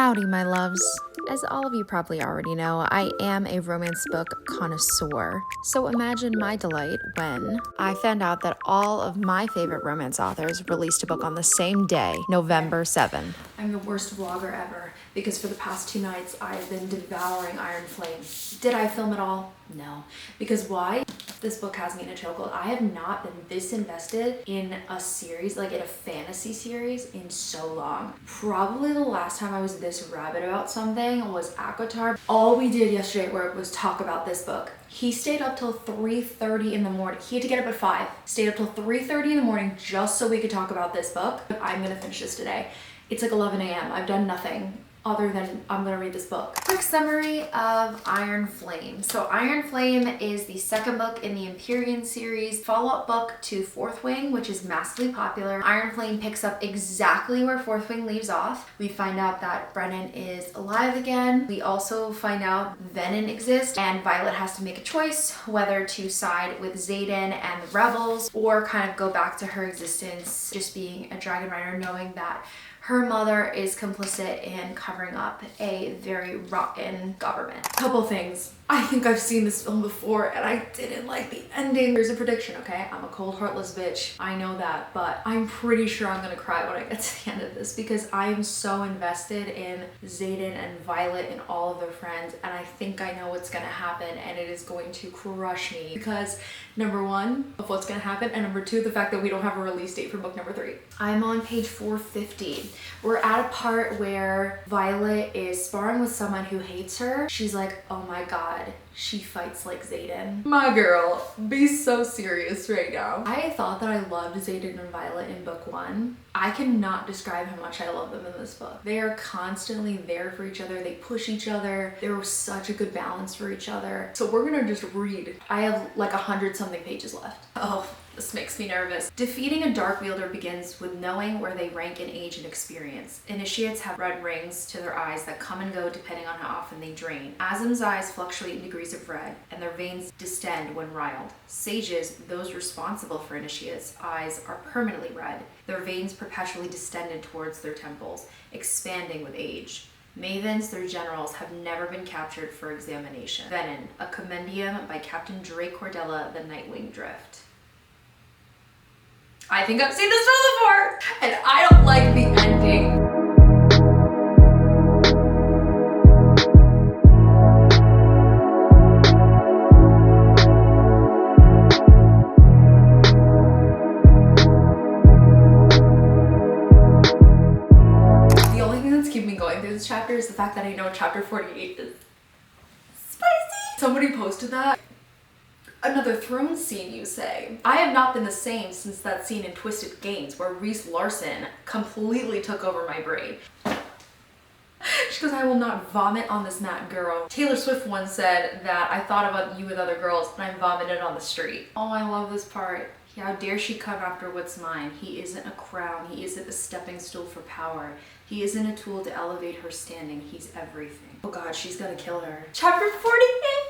Howdy, my loves. As all of you probably already know, I am a romance book connoisseur. So imagine my delight when I found out that all of my favorite romance authors released a book on the same day, November 7th. I'm the worst vlogger ever because for the past 2 nights I've been devouring Iron Flame. Did I film it all? No. Because why? This book has me in a chokehold. I have not been this invested in a series, like in a fantasy series, in so long. Probably the last time I was this rabid about something was ACOTAR. All we did yesterday at work was talk about this book. He stayed up till 3:30 in the morning. He had to get up at 5. Stayed up till 3:30 in the morning just so we could talk about this book. I'm gonna finish this today. It's like 11 a.m. I've done nothing other than I'm gonna read this book. Quick summary of Iron Flame. So Iron Flame is the second book in the Empyrean series, follow-up book to Fourth Wing, which is massively popular. Iron Flame picks up exactly where Fourth Wing leaves off. We find out that Brennan is alive again. We also find out Venin exists, and Violet has to make a choice whether to side with Xaden and the rebels or kind of go back to her existence just being a dragon rider, knowing that her mother is complicit in covering up a very rotten government. Couple things. I think I've seen this film before and I didn't like the ending. Here's a prediction, okay? I'm a cold, heartless bitch. I know that, but I'm pretty sure I'm gonna cry when I get to the end of this because I am so invested in Xaden and Violet and all of their friends, and I think I know what's gonna happen and it is going to crush me because number one, of what's gonna happen, and number two, the fact that we don't have a release date for book number 3. I'm on page 450. We're at a part where Violet is sparring with someone who hates her. She's like, oh my god, she fights like Xaden. My girl, be so serious right now. I thought that I loved Xaden and Violet in book 1. I cannot describe how much I love them in this book. They are constantly there for each other. They push each other. There was such a good balance for each other. So we're gonna just read. I have like 100 something pages left. Oh, this makes me nervous. Defeating a Dark Wielder begins with knowing where they rank in age and experience. Initiates have red rings to their eyes that come and go depending on how often they drain. Azim's eyes fluctuate in degrees of red, and their veins distend when riled. Sages, those responsible for initiates' eyes, are permanently red. Their veins perpetually distended towards their temples, expanding with age. Mavens, their generals, have never been captured for examination. Venin, a compendium by Captain Drake Cordella, the Nightwing Drift. I think I've seen this film before, and I don't like the ending. The only thing that's keeping me going through this chapter is the fact that I know chapter 48 is spicy. Somebody posted that. Another throne scene, you say? I have not been the same since that scene in Twisted Games where Reese Larson completely took over my brain. She goes, I will not vomit on this mat, girl. Taylor Swift once said that I thought about you with other girls and I vomited on the street. Oh, I love this part. How dare she come after what's mine? He isn't a crown. He isn't a stepping stool for power. He isn't a tool to elevate her standing. He's everything. Oh god, she's gonna kill her. Chapter 48,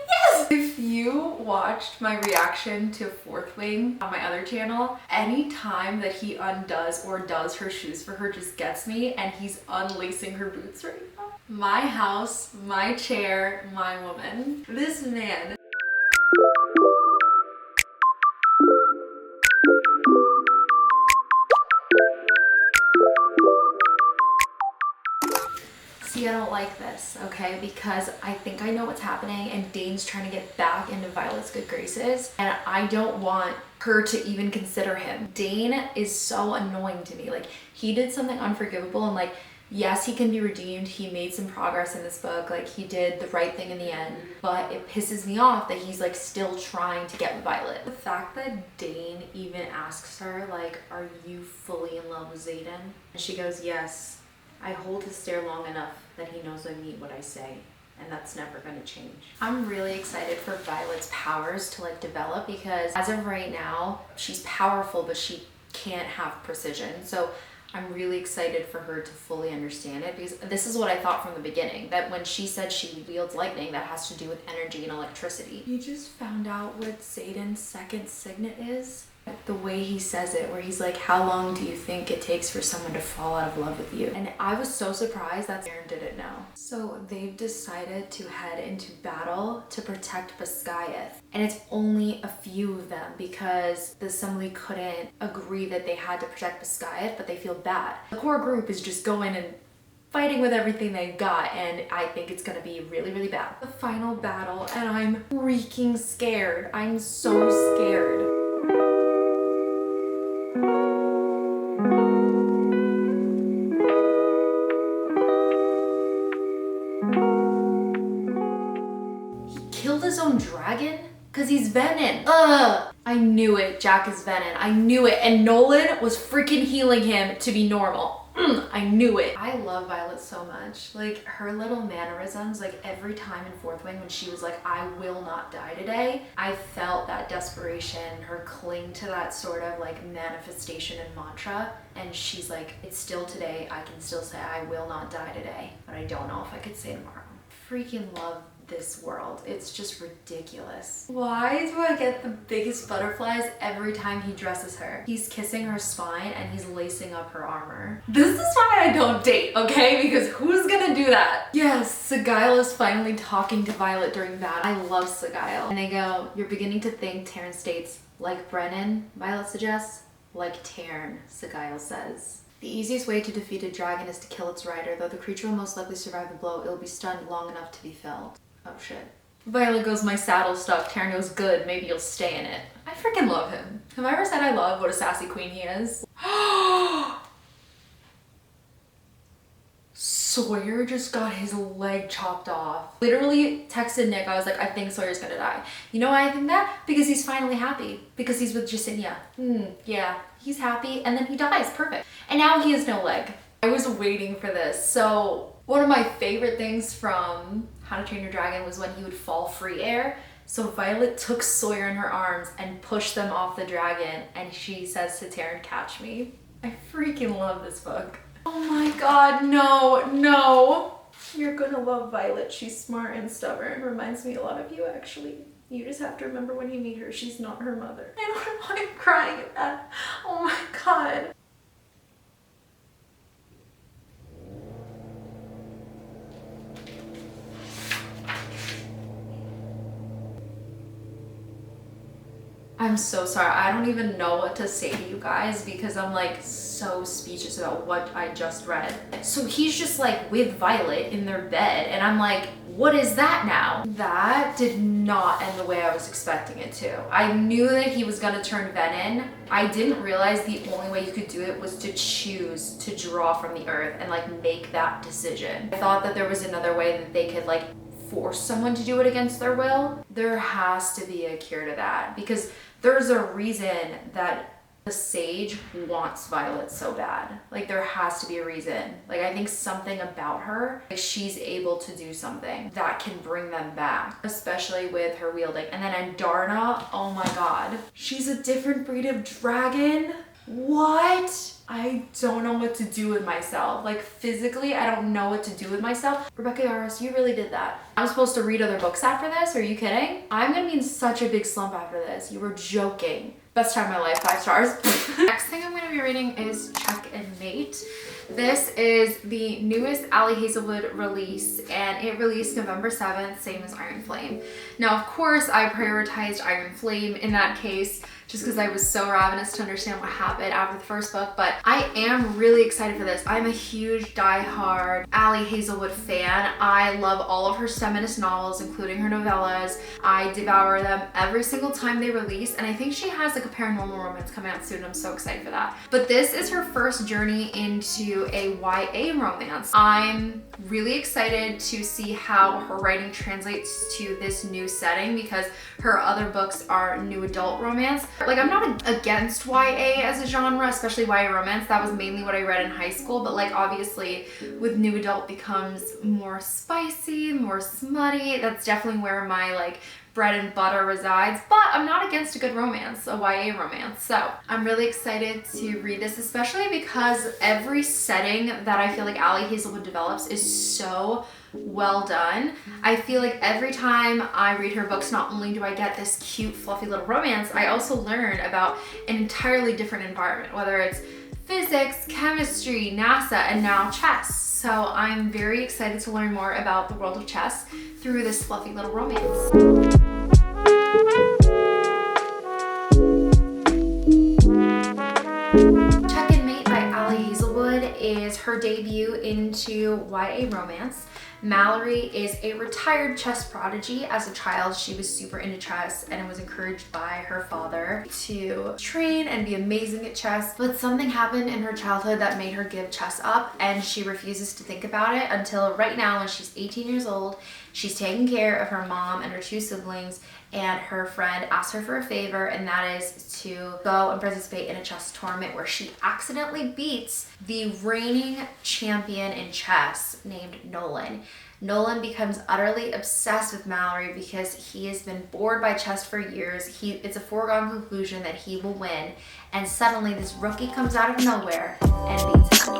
yes! If you watched my reaction to Fourth Wing on my other channel, any time that he undoes or does her shoes for her just gets me, and he's unlacing her boots right now. My house, my chair, my woman. This man. See, I don't like this, okay? Because I think I know what's happening and Dane's trying to get back into Violet's good graces and I don't want her to even consider him. Dane is so annoying to me. Like, he did something unforgivable and like, yes, he can be redeemed. He made some progress in this book. Like, he did the right thing in the end, but it pisses me off that he's like still trying to get with Violet. The fact that Dane even asks her like, are you fully in love with Xaden? And she goes, yes. I hold his stare long enough that he knows I mean what I say, and that's never gonna change. I'm really excited for Violet's powers to like develop because as of right now, she's powerful, but she can't have precision. So I'm really excited for her to fully understand it because this is what I thought from the beginning, that when she said she wields lightning, that has to do with energy and electricity. You just found out what Xaden's second signet is? The way he says it, where he's like, how long do you think it takes for someone to fall out of love with you? And I was so surprised that Aaron didn't know. So they've decided to head into battle to protect Basgiath. And it's only a few of them because the assembly couldn't agree that they had to protect Basgiath, but they feel bad. The core group is just going and fighting with everything they've got, and I think it's gonna be really, really bad. The final battle, and I'm freaking scared. I'm so scared. Killed his own dragon? Cause he's Venom. Ugh! I knew it, Jack is Venom. I knew it. And Nolan was freaking healing him to be normal. I knew it. I love Violet so much. Like her little mannerisms, like every time in Fourth Wing when she was like, I will not die today, I felt that desperation, her cling to that sort of like manifestation and mantra. And she's like, it's still today. I can still say I will not die today, but I don't know if I could say tomorrow. Freaking love this world. It's just ridiculous. Why do I get the biggest butterflies every time he dresses her? He's kissing her spine and he's lacing up her armor. This is why I don't date, okay? Because who's gonna do that? Yes, Sagail is finally talking to Violet during that. I love Sagail. And they go, you're beginning to think, Tairn states, like Brennan, Violet suggests, like Tairn, Sagail says. The easiest way to defeat a dragon is to kill its rider. Though the creature will most likely survive the blow, it will be stunned long enough to be felled. Oh shit. Violet goes, my saddle stuck. Tairn goes, good, maybe you'll stay in it. I freaking love him. Have I ever said I love what a sassy queen he is? Sawyer just got his leg chopped off. Literally texted Nick, I was like, I think Sawyer's gonna die. You know why I think that? Because he's finally happy. Because he's with Jesinia. Yeah, he's happy and then he dies, perfect. And now he has no leg. I was waiting for this. So one of my favorite things from How to Train Your Dragon was when he would fall free air. So Violet took Sawyer in her arms and pushed them off the dragon, and she says to Tairn, catch me. I freaking love this book. Oh my god, no. You're gonna love Violet. She's smart and stubborn. Reminds me a lot of you, actually. You just have to remember when you meet her, she's not her mother. I don't know why I'm crying at that. Oh my god. I'm so sorry. I don't even know what to say to you guys because I'm like so speechless about what I just read. So he's just like with Violet in their bed and I'm like, what is that now? That did not end the way I was expecting it to. I knew that he was gonna turn Venom. I didn't realize the only way you could do it was to choose to draw from the earth and like make that decision. I thought that there was another way that they could like force someone to do it against their will. There has to be a cure to that because there's a reason that the sage wants Violet so bad. Like there has to be a reason. Like I think something about her, like she's able to do something that can bring them back, especially with her wielding. And then Andarna, oh my god, she's a different breed of dragon. What? I don't know what to do with myself. Like physically, I don't know what to do with myself. Rebecca Yarros, you really did that. I'm supposed to read other books after this? Are you kidding? I'm gonna be in such a big slump after this. You were joking. Best time of my life, 5 stars. Next thing I'm gonna be reading is Check and Mate. This is the newest Ali Hazelwood release and it released November 7th, same as Iron Flame. Now, of course, I prioritized Iron Flame in that case just because I was so ravenous to understand what happened after the first book, but I am really excited for this. I'm a huge diehard Ali Hazelwood fan. I love all of her feminist novels, including her novellas. I devour them every single time they release, and I think she has like a paranormal romance coming out soon. I'm so excited for that. But this is her first journey into a YA romance. I'm really excited to see how her writing translates to this new setting because her other books are new adult romance. Like I'm not against YA as a genre, especially YA romance. That was mainly what I read in high school, but like obviously with new adult becomes more spicy, more smutty. That's definitely where my like bread and butter resides, but I'm not against a good romance, a YA romance. So I'm really excited to read this, especially because every setting that I feel like Ali Hazelwood develops is so well done. I feel like every time I read her books, not only do I get this cute, fluffy little romance, I also learn about an entirely different environment, whether it's physics, chemistry, NASA, and now chess. So I'm very excited to learn more about the world of chess through this fluffy little romance. Check and Mate by Ali Hazelwood is her debut into YA romance. Mallory is a retired chess prodigy. As a child, she was super into chess and was encouraged by her father to train and be amazing at chess. But something happened in her childhood that made her give chess up, and she refuses to think about it until right now when she's 18 years old. She's taking care of her mom and her two siblings, and her friend asks her for a favor, and that is to go and participate in a chess tournament where she accidentally beats the reigning champion in chess named Nolan. Nolan becomes utterly obsessed with Mallory because he has been bored by chess for years. It's a foregone conclusion that he will win, and suddenly this rookie comes out of nowhere and beats him.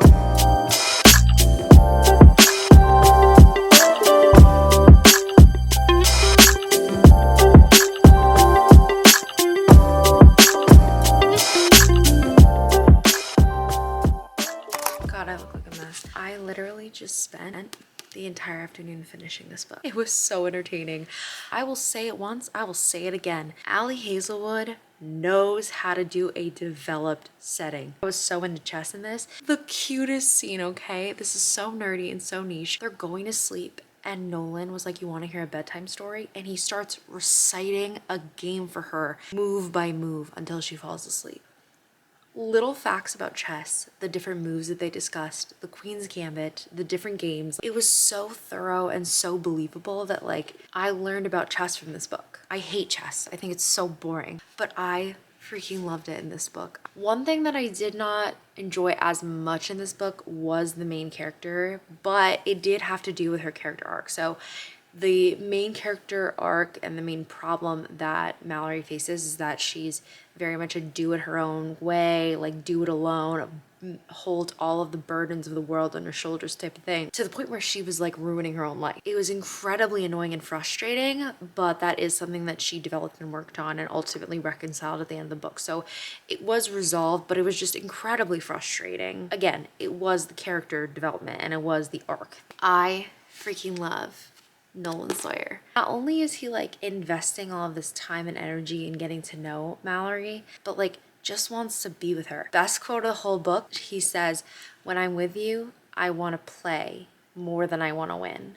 I literally just spent the entire afternoon finishing this book. It was so entertaining. I will say it once, I will say it again. Ali Hazelwood knows how to do a developed setting. I was so into chess in this. The cutest scene, okay? This is so nerdy and so niche. They're going to sleep and Nolan was like, "You want to hear a bedtime story?" And he starts reciting a game for her, move by move, until she falls asleep. Little facts about chess, the different moves that they discussed, the Queen's Gambit, the different games. It was so thorough and so believable that like I learned about chess from this book. I hate chess. I think it's so boring, but I freaking loved it in this book. One thing that I did not enjoy as much in this book was the main character, but it did have to do with her character arc. So the main character arc and the main problem that Mallory faces is that she's very much a do it her own way, like do it alone, hold all of the burdens of the world on her shoulders type of thing, to the point where she was like ruining her own life. It was incredibly annoying and frustrating, but that is something that she developed and worked on and ultimately reconciled at the end of the book. So it was resolved, but it was just incredibly frustrating. Again, it was the character development and it was the arc. I freaking love Nolan Sawyer. Not only is he like investing all of this time and energy in getting to know Mallory, but like just wants to be with her. Best quote of the whole book, he says, "When I'm with you, I want to play more than I want to win."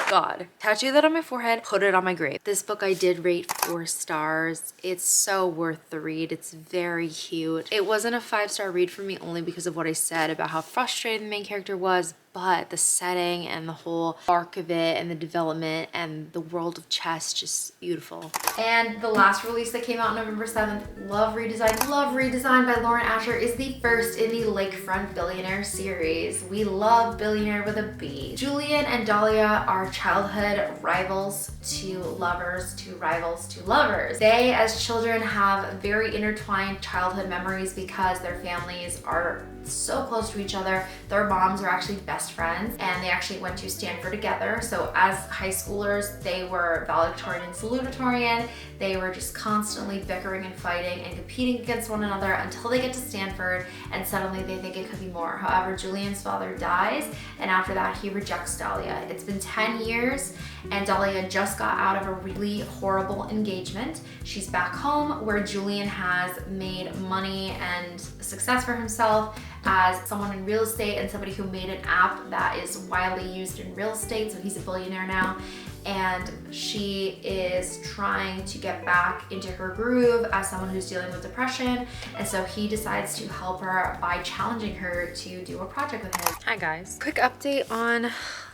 God. Tattoo that on my forehead, put it on my grave. This book I did rate 4 stars. It's so worth the read. It's very cute. It wasn't a 5-star read for me only because of what I said about how frustrated the main character was, but the setting and the whole arc of it and the development and the world of chess, just beautiful. And the last release that came out November 7th, Love Redesign. Love Redesign by Lauren Asher is the first in the Lakefront Billionaire series. We love Billionaire with a B. Julian and Dahlia are childhood rivals to lovers to rivals to lovers. They, as children, have very intertwined childhood memories because their families are so close to each other. Their moms are actually best friends and they actually went to Stanford together. So as high schoolers, they were valedictorian and salutatorian. They were just constantly bickering and fighting and competing against one another until they get to Stanford and suddenly they think it could be more. However, Julian's father dies and after that he rejects Dahlia. It's been 10 years and Dahlia just got out of a really horrible engagement. She's back home where Julian has made money and success for himself as someone in real estate and somebody who made an app that is widely used in real estate. So he's a billionaire now. And she is trying to get back into her groove as someone who's dealing with depression. And so he decides to help her by challenging her to do a project with him. Hi guys. Quick update on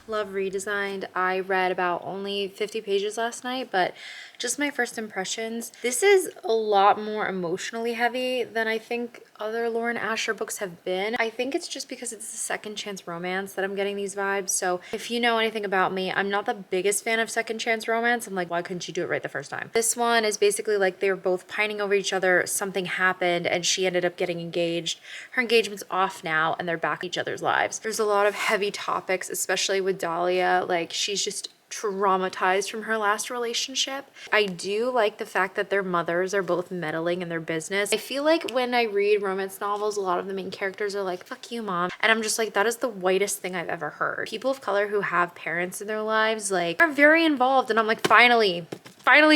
Love Redesigned. I read about only 50 pages last night, but just my first impressions. This is a lot more emotionally heavy than I think other Lauren Asher books have been. I think it's just because it's a second chance romance that I'm getting these vibes. So if you know anything about me, I'm not the biggest fan of second chance romance. I'm like, why couldn't you do it right the first time? This one is basically like they're both pining over each other. Something happened and she ended up getting engaged. Her engagement's off now and they're back in each other's lives. There's a lot of heavy topics, especially with Dahlia. Like she's just traumatized from her last relationship. I do like the fact that their mothers are both meddling in their business. I feel like when I read romance novels, a lot of the main characters are like, fuck you, mom. And I'm just like, that is the whitest thing I've ever heard. People of color who have parents in their lives, like, are very involved. And I'm like, finally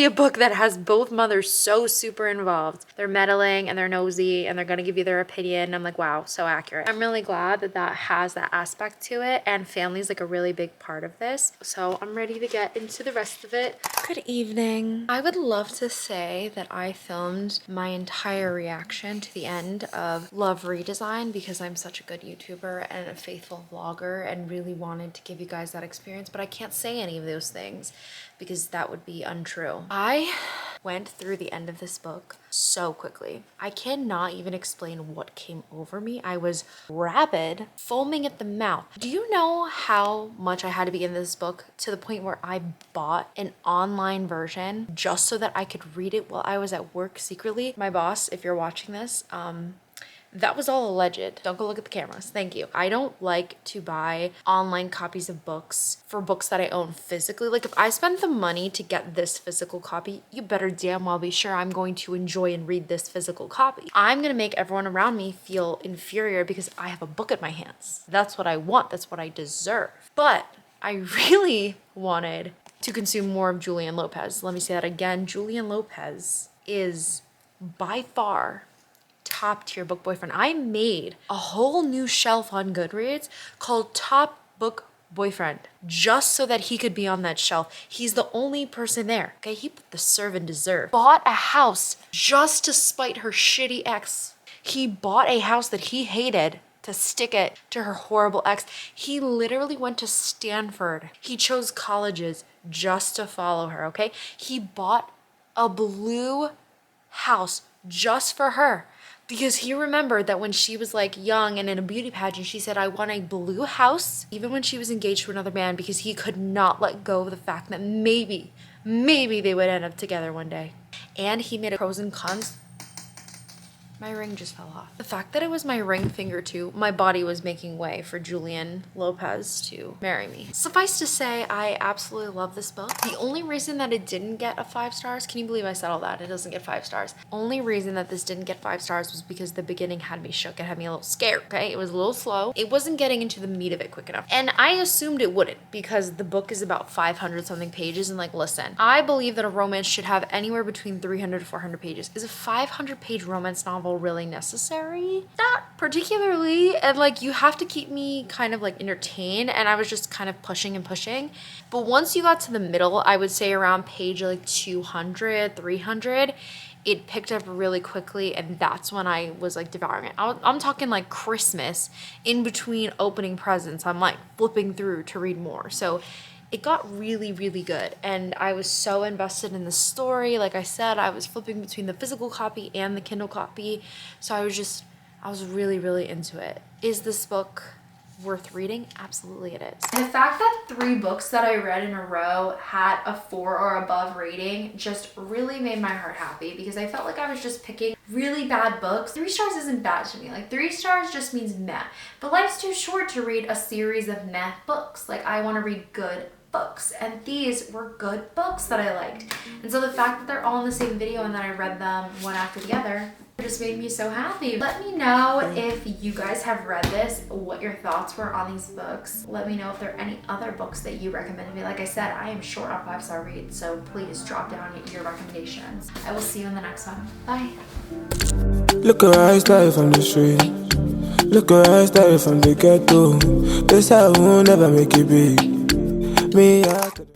a book that has both mothers so super involved. They're meddling and they're nosy and they're gonna give you their opinion. I'm like, wow, so accurate. I'm really glad that that has that aspect to it, and family's like a really big part of this. So I'm ready to get into the rest of it. Good evening. I would love to say that I filmed my entire reaction to the end of Love Redesign because I'm such a good YouTuber and a faithful vlogger and really wanted to give you guys that experience, but I can't say any of those things because that would be untrue. I went through the end of this book so quickly. I cannot even explain what came over me. I was rabid, foaming at the mouth. Do you know how much I had to be in this book to the point where I bought an online version just so that I could read it while I was at work secretly? My boss, if you're watching this, that was all alleged. Don't go look at the cameras. Thank you. I don't like to buy online copies of books for books that I own physically. Like if I spend the money to get this physical copy, you better damn well be sure I'm going to enjoy and read this physical copy. I'm gonna make everyone around me feel inferior because I have a book in my hands. That's what I want. That's what I deserve. But I really wanted to consume more of Julian Lopez. Let me say that again. Julian Lopez is by far top tier book boyfriend. I made a whole new shelf on Goodreads called Top Book Boyfriend just so that he could be on that shelf. He's the only person there. Okay, he put the serve and deserve. Bought a house just to spite her shitty ex. He bought a house that he hated to stick it to her horrible ex. He literally went to Stanford. He chose colleges just to follow her, okay? He bought a blue house just for her. Because he remembered that when she was like young and in a beauty pageant, she said, I want a blue house, even when she was engaged to another man, because he could not let go of the fact that maybe they would end up together one day. And he made a pros and cons. My ring just fell off. The fact that it was my ring finger too, my body was making way for Julian Lopez to marry me. Suffice to say, I absolutely love this book. The only reason that it didn't get a 5 stars, can you believe I said all that? It doesn't get 5 stars. Only reason that this didn't get 5 stars was because the beginning had me shook. It had me a little scared, okay? It was a little slow. It wasn't getting into the meat of it quick enough. And I assumed it wouldn't because the book is about 500 something pages, and like, listen, I believe that a romance should have anywhere between 300 to 400 pages. Is a 500-page romance novel really necessary? Not particularly. And like, you have to keep me kind of like entertained, and I was just kind of pushing and pushing. But once you got to the middle, I would say around page like 200, 300, it picked up really quickly, and that's when I was like devouring it. I'm talking like Christmas, in between opening presents, I'm like flipping through to read more. So it got really, really good, and I was so invested in the story. Like I said, I was flipping between the physical copy and the Kindle copy, so I was really, really into it. Is this book worth reading? Absolutely it is. And the fact that 3 books that I read in a row had a 4 or above rating just really made my heart happy, because I felt like I was just picking really bad books. 3 stars isn't bad to me. Like 3 stars just means meh. But life's too short to read a series of meh books. Like I want to read good books, and these were good books that I liked. And so the fact that they're all in the same video and that I read them one after the other just made me so happy. Let me know if you guys have read this, what your thoughts were on these books. Let me know if there are any other books that you recommended me. Like I said, I am short on 5-star reads, so please drop down your recommendations. I will see you in the next one. Bye. Look at her style from the street. Look at her style from the ghetto. This I will never make it big. Me, I could.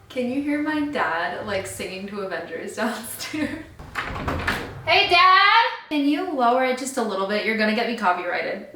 Can you hear my dad like singing to Avengers downstairs? Hey, Dad! Can you lower it just a little bit? You're gonna get me copyrighted.